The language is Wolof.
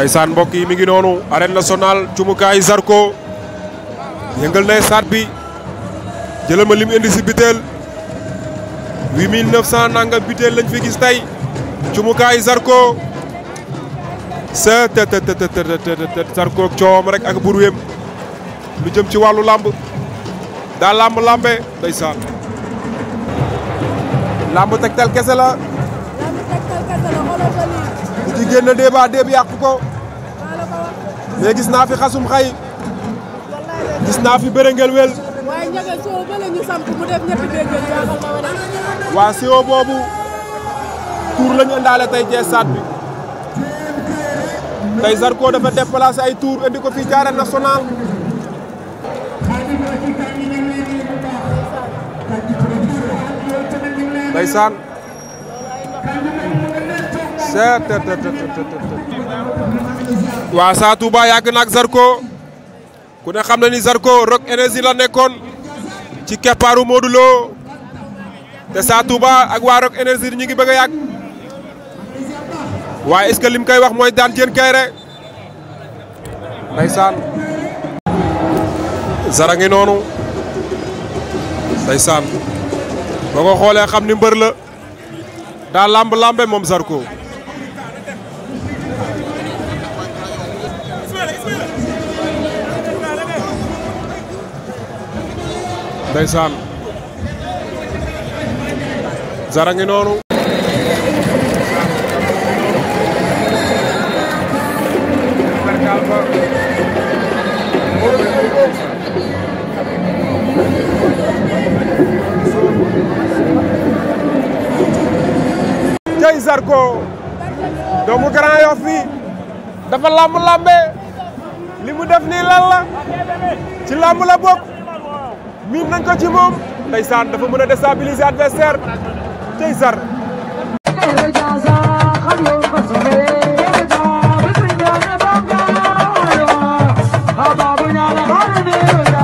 Ndeysaan mbokk yi mi ngi noonu arène nationale cumukaay Zarko yëngal na stade bi jëlal ma lim indi si biteel 8900 nangam biteel lañ fi gis tey cumukaay Zarko sa te Zarko coowam rek ak burwem lu jëm ci wàllu làmb daa lambe ndeysaan lamb tegtal kese la bu ci génn débat déeb yàqu ko mais gis naa fi xasum xay gis naa fi bërëngel wel waaye ñaga soo bële ñu samp mu def ñetti béykat jaaxal ma wala waa siwo boobu tour lañu indaale tey ci stade bi tey Zarko dafa déplacé ay tour indi ko fii ci arène nationale ndeysaan waa Sa Touba yàgg na ak Zarko ku ne xam na ni Zarko Rock Énergie la nekkoon ci keppaaru Modou Lo te Sa Touba ak waa Rock Énergie ñu ngi bëgg a yàgg waaye est-ce que lim koy wax mooy daan Diène Kaïré ndeysaan Zara ngi noonu ndeysaan boo ko xoolee xam ni mbër la daa lambe moom Zarko ndeysaan Zara ngi noonu tey Zarko doomu Grand Yoff bi dafa lambe li mu def nii lan la ci lamb la bokk miin nañ ko ci moom ndeysaan dafa mën a déstabiliser adversaire tey Zar Baba